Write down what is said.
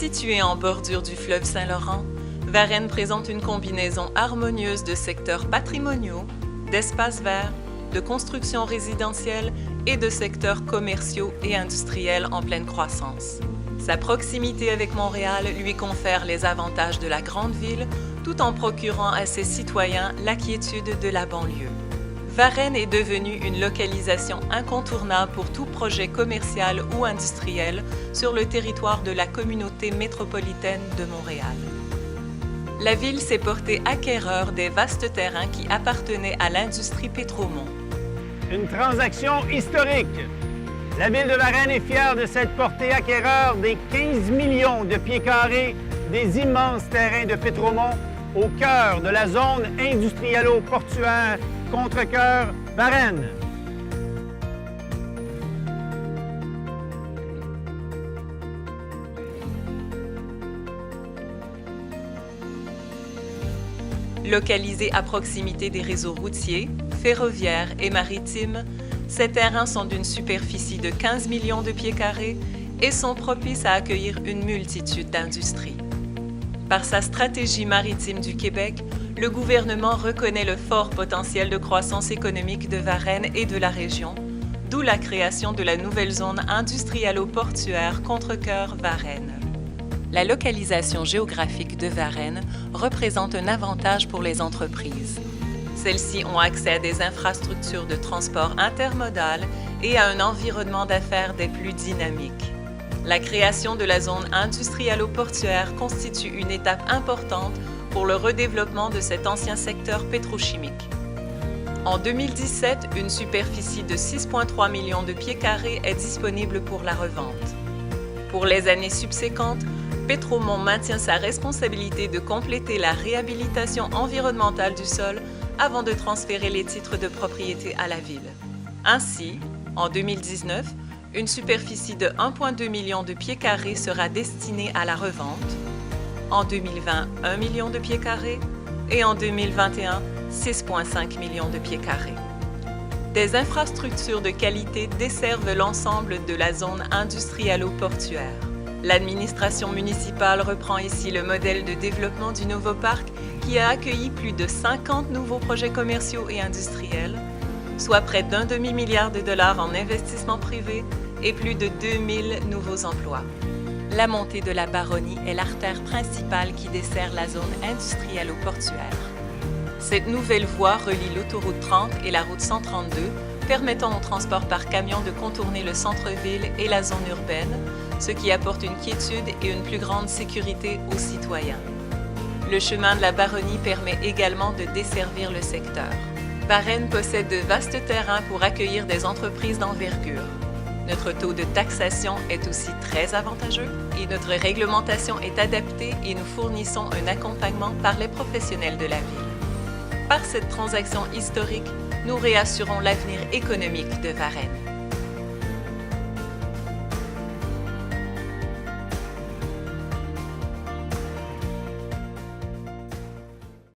Située en bordure du fleuve Saint-Laurent, Varennes présente une combinaison harmonieuse de secteurs patrimoniaux, d'espaces verts, de constructions résidentielles et de secteurs commerciaux et industriels en pleine croissance. Sa proximité avec Montréal lui confère les avantages de la grande ville tout en procurant à ses citoyens la quiétude de la banlieue. Varennes est devenue une localisation incontournable pour tout projet commercial ou industriel sur le territoire de la communauté métropolitaine de Montréal. La ville s'est portée acquéreur des vastes terrains qui appartenaient à l'industrie Pétromont. Une transaction historique. La ville de Varennes est fière de s'être portée acquéreur des 15 millions de pieds carrés des immenses terrains de Pétromont au cœur de la zone industriello-portuaire Contrecœur Varennes. Localisés à proximité des réseaux routiers, ferroviaires et maritimes, ces terrains sont d'une superficie de 15 millions de pieds carrés et sont propices à accueillir une multitude d'industries. Par sa stratégie maritime du Québec, le gouvernement reconnaît le fort potentiel de croissance économique de Varennes et de la région, d'où la création de la nouvelle zone industriello-portuaire Contrecœur-Varennes. La localisation géographique de Varennes représente un avantage pour les entreprises. Celles-ci ont accès à des infrastructures de transport intermodal et à un environnement d'affaires des plus dynamiques. La création de la zone industriello-portuaire constitue une étape importante pour le redéveloppement de cet ancien secteur pétrochimique. En 2017, une superficie de 6,3 millions de pieds carrés est disponible pour la revente. Pour les années subséquentes, Pétromont maintient sa responsabilité de compléter la réhabilitation environnementale du sol avant de transférer les titres de propriété à la ville. Ainsi, en 2019, une superficie de 1,2 million de pieds carrés sera destinée à la revente. En 2020, 1 million de pieds carrés et en 2021, 6,5 millions de pieds carrés. Des infrastructures de qualité desservent l'ensemble de la zone industriello-portuaire. L'administration municipale reprend ici le modèle de développement du nouveau parc qui a accueilli plus de 50 nouveaux projets commerciaux et industriels, soit près d'un demi-milliard de dollars en investissement privé et plus de 2000 nouveaux emplois. La montée de la Baronnie est l'artère principale qui dessert la zone industriello-portuaire. Cette nouvelle voie relie l'autoroute 30 et la route 132, permettant au transport par camion de contourner le centre-ville et la zone urbaine, ce qui apporte une quiétude et une plus grande sécurité aux citoyens. Le chemin de la Baronnie permet également de desservir le secteur. Varennes possède de vastes terrains pour accueillir des entreprises d'envergure. Notre taux de taxation est aussi très avantageux et notre réglementation est adaptée et nous fournissons un accompagnement par les professionnels de la ville. Par cette transaction historique, nous réassurons l'avenir économique de Varennes.